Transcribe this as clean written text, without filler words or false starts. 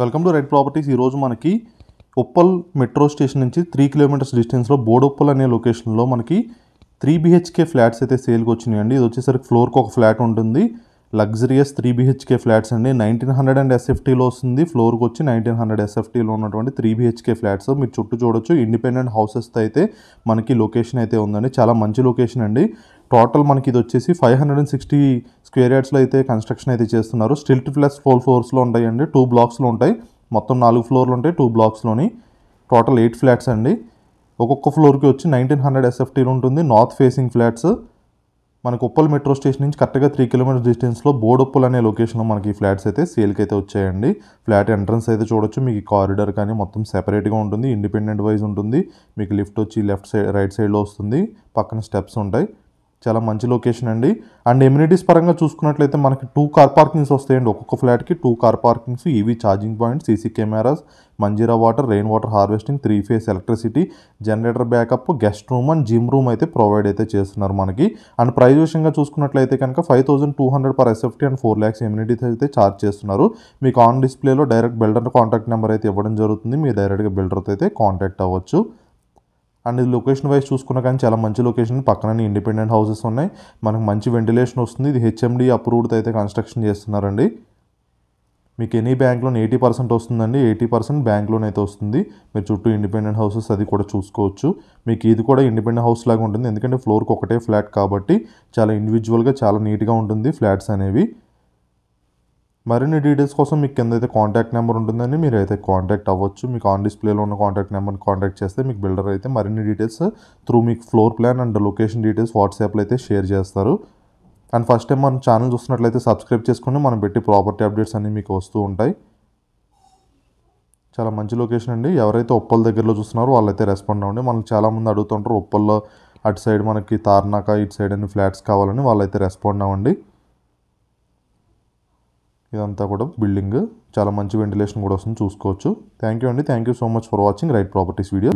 Welcome to right properties. ఈరోజు మనకి Uppal metro station నుంచి 3 కిలోమీటర్స్ డిస్టెన్స్లో బోడుప్పల్ అనే లొకేషన్లో మనకి 3 BHK ఫ్లాట్స్ అయితే సేల్కి వచ్చినాయండి. ఇది వచ్చేసరికి ఫ్లోర్కి ఒక ఫ్లాట్ ఉంటుంది. లగ్జరియస్ 3 BHK ఫ్లాట్స్ అండి. 1900 అండ్ SFTలో వస్తుంది. ఫ్లోర్కి వచ్చి 1900 SFTలో ఉన్నటువంటి 3 BHK ఫ్లాట్స్ మీరు చుట్టూ చూడొచ్చు. ఇండిపెండెంట్ హౌసెస్ అయితే మనకి లొకేషన్ అయితే ఉందండి. చాలా మంచి లొకేషన్ అండి. టోటల్ మనకి ఇది వచ్చేసి 560 స్క్వేర్ యార్డ్స్లో అయితే కన్స్ట్రక్షన్ అయితే చేస్తున్నారు. స్టిల్ట్ ప్లస్ 4 ఫ్లోర్స్లో ఉంటాయండి. 2 బ్లాక్స్లో ఉంటాయి. మొత్తం 4 ఫ్లోర్లు ఉంటాయి 2 బ్లాక్స్లోని. టోటల్ 8 ఫ్లాట్స్ అండి. ఒక్కొక్క ఫ్లోర్కి వచ్చి 1900 SFTలో ఉంటుంది. North facing flats. మనకు ఉప్పల్ మెట్రో స్టేషన్ నుంచి కరెక్ట్గా 3 కిలోమీటర్స్ డిస్టెన్స్లో బోడుప్పల్ అనే లొకేషన్లో మనకి ఈ ఫ్లాట్స్ అయితే సేల్కి అయితే వచ్చాయండి. ఫ్లాట్ ఎంట్రన్స్ అయితే చూడొచ్చు. మీకు కారిడార్ కానీ మొత్తం సెపరేట్గా ఉంటుంది. ఇండిపెండెంట్ వైజ్ ఉంటుంది. మీకు లిఫ్ట్ వచ్చి లెఫ్ట్ సైడ్ రైట్ సైడ్లో వస్తుంది. పక్కన స్టెప్స్ ఉంటాయి. చాలా మంచి లొకేషన్ అండి. అండ్ ఎమ్యూనిటీస్ పరంగా చూసుకున్నట్లయితే మనకి 2 కార్ పార్కింగ్స్ వస్తాయండి. ఒక్కొక్క ఫ్లాట్కి 2 car parkings, EV charging point, CC cameras, Manjeera water, rain water harvesting, 3 phase electricity, generator backup, guest room and gym room అయితే ప్రొవైడ్ అయితే చేస్తున్నారు మనకి. అండ్ ప్రైస్ విషయంగా చూసుకున్నట్లయితే కనుక 5200 per SFT and 4 lakhs amenities అయితే ఛార్జ్ చేస్తున్నారు. మీకు ఆన్ డిస్ప్లేలో డైరెక్ట్ బిల్డర్ కాంటాక్ట్ నెంబర్ అయితే ఇవ్వడం జరుగుతుంది. మీరు డైరెక్ట్గా బిల్డర్తో అయితే కాంటాక్ట్ అవ్వచ్చు. అండ్ ఇది లొకేషన్ వైజ్ చూసుకున్నా కానీ చాలా మంచి లొకేషన్. పక్కన ఇండిపెండెంట్ హౌసెస్ ఉన్నాయి. మనకు మంచి వెంటిలేషన్ వస్తుంది. ఇది HMD అప్రూవ్డ్ అయితే కన్స్ట్రక్షన్ చేస్తున్నారండి. మీకు ఎనీ బ్యాంక్ లోన్ 80% వస్తుందండి. 80% బ్యాంక్ లోన్ అయితే వస్తుంది. మీరు చుట్టూ ఇండిపెండెంట్ హౌసెస్ అది కూడా చూసుకోవచ్చు. మీకు ఇది కూడా ఇండిపెండెంట్ హౌస్ లాగా ఉంటుంది. ఎందుకంటే ఫ్లోర్కి ఒకటే ఫ్లాట్ కాబట్టి చాలా ఇండివిజువల్గా చాలా నీట్గా ఉంటుంది ఫ్లాట్స్ అనేవి. మరిన్ని డీటెయిల్స్ కోసం మీకు కింద అయితే కాంటాక్ట్ నెంబర్ ఉంటుందండి. మీరు అయితే కాంటాక్ట్ అవ్వచ్చు. మీకు ఆన్ డిస్ప్లేలో ఉన్న కాంటాక్ట్ నెంబర్ని కాంటాక్ట్ చేస్తే మీకు బిల్డర్ అయితే మరిన్ని డీటెయిల్స్ త్రూ మీకు floor plan and location details వాట్సాప్లో అయితే షేర్ చేస్తారు. అండ్ ఫస్ట్ టైం మన ఛానల్ చూస్తున్నట్లయితే సబ్స్క్రైబ్ చేసుకుని మనం పెట్టి ప్రాపర్టీ అప్డేట్స్ అన్నీ మీకు వస్తూ ఉంటాయి. చాలా మంచి లొకేషన్ అండి. ఎవరైతే ఉప్పల్ దగ్గరలో చూస్తున్నారో వాళ్ళైతే రెస్పాండ్ అవ్వండి. మనకు చాలామంది అడుగుతుంటారు ఉప్పల్లో అటు సైడ్ మనకి తార్నాక ఇటు సైడ్ అన్ని ఫ్లాట్స్ కావాలని, వాళ్ళైతే రెస్పాండ్ అవ్వండి. ఇదంతా కూడా బిల్డింగ్ చాలా మంచి వెంటిలేషన్ కూడా వస్తుంది, చూసుకోవచ్చు. థ్యాంక్ యూ అండి. Thank you so much for watching right properties video.